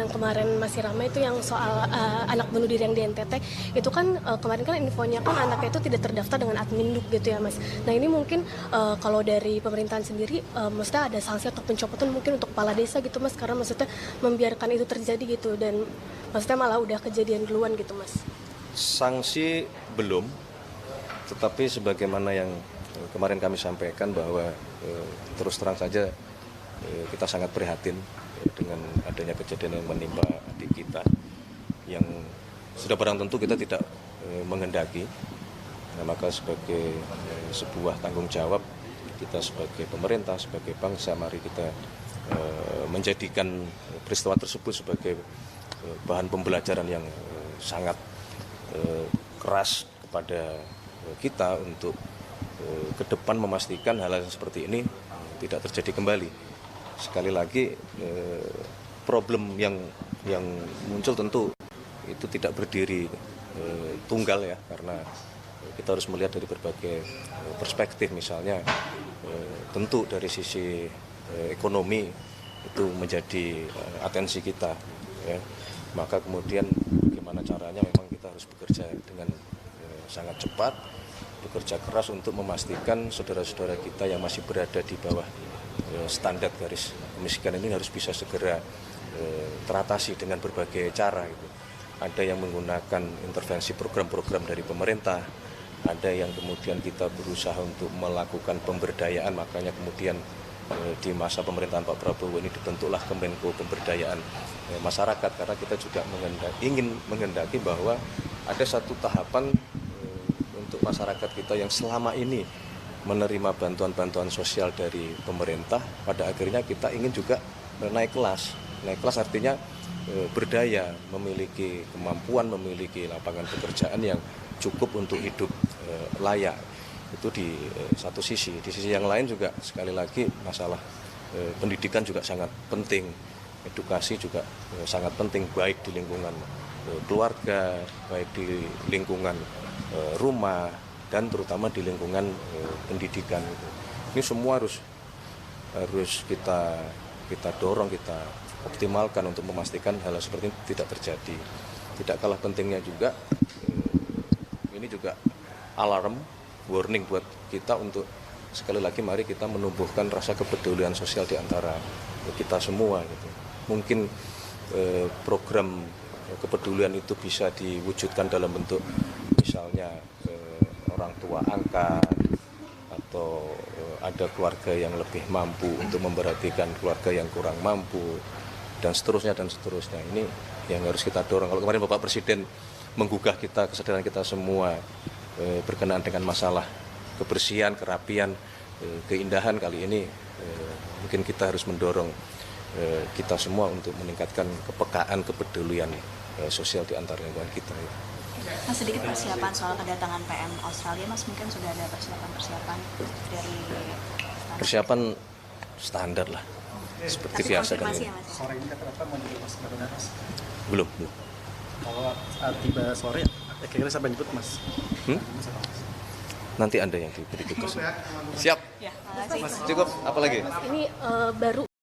yang kemarin masih ramai itu yang soal anak bunuh diri yang di NTT itu kan kemarin kan infonya kan anaknya itu tidak terdaftar dengan admin duk gitu ya Mas. Nah ini mungkin kalau dari pemerintahan sendiri maksudnya ada sanksi atau pencopotan mungkin untuk kepala desa gitu Mas, karena maksudnya membiarkan itu terjadi gitu dan maksudnya malah udah kejadian duluan gitu Mas. Sanksi belum, tetapi sebagaimana yang kemarin kami sampaikan bahwa terus terang saja kita sangat prihatin dengan adanya kejadian yang menimpa adik kita yang sudah barang tentu kita tidak menghendaki. Nah, maka sebagai sebuah tanggung jawab kita sebagai pemerintah, sebagai bangsa, mari kita menjadikan peristiwa tersebut sebagai bahan pembelajaran yang sangat keras kepada kita untuk ke depan memastikan hal-hal seperti ini tidak terjadi kembali. Sekali lagi problem yang muncul tentu itu tidak berdiri tunggal ya, karena kita harus melihat dari berbagai perspektif. Misalnya tentu dari sisi ekonomi itu menjadi atensi kita ya. Maka kemudian bagaimana caranya memang kita harus bekerja dengan sangat cepat, bekerja keras untuk memastikan saudara-saudara kita yang masih berada di bawah standar garis kemiskinan ini harus bisa segera teratasi dengan berbagai cara gitu. Ada yang menggunakan intervensi program-program dari pemerintah, ada yang kemudian kita berusaha untuk melakukan pemberdayaan, makanya kemudian di masa pemerintahan Pak Prabowo ini dibentuklah Kemenko Pemberdayaan Masyarakat, karena kita juga ingin menghendaki bahwa ada satu tahapan untuk masyarakat kita yang selama ini menerima bantuan-bantuan sosial dari pemerintah, pada akhirnya kita ingin juga naik kelas. Naik kelas artinya berdaya, memiliki kemampuan, memiliki lapangan pekerjaan yang cukup untuk hidup layak. Itu di satu sisi. Di sisi yang lain juga sekali lagi masalah pendidikan juga sangat penting. Edukasi juga sangat penting, baik di lingkungan keluarga, baik di lingkungan rumah, dan terutama di lingkungan pendidikan. Ini semua harus kita dorong, kita optimalkan untuk memastikan hal seperti ini tidak terjadi. Tidak kalah pentingnya juga, ini juga alarm, warning buat kita untuk sekali lagi mari kita menumbuhkan rasa kepedulian sosial di antara kita semua gitu. Mungkin program kepedulian itu bisa diwujudkan dalam bentuk misalnya orang tua angkat, atau ada keluarga yang lebih mampu untuk memperhatikan keluarga yang kurang mampu, dan seterusnya dan seterusnya. Ini yang harus kita dorong. Kalau kemarin Bapak Presiden menggugah kita, kesadaran kita semua berkenaan dengan masalah kebersihan, kerapian, keindahan, kali ini mungkin kita harus mendorong kita semua untuk meningkatkan kepekaan, kepedulian sosial di antara lingkungan kita. Mas, sedikit persiapan soal kedatangan PM Australia, Mas, mungkin sudah ada persiapan dari persiapan standar lah, seperti tapi biasa kan. ya, Mas? Sore ini kata-kata mau dijemput baru Mas. Belum. Kalau tiba sore, kira-kira siapa yang jemput Mas? Nanti Anda yang diberi tugas. Siap. Ya, makasih. Cukup. Apa lagi? Ini baru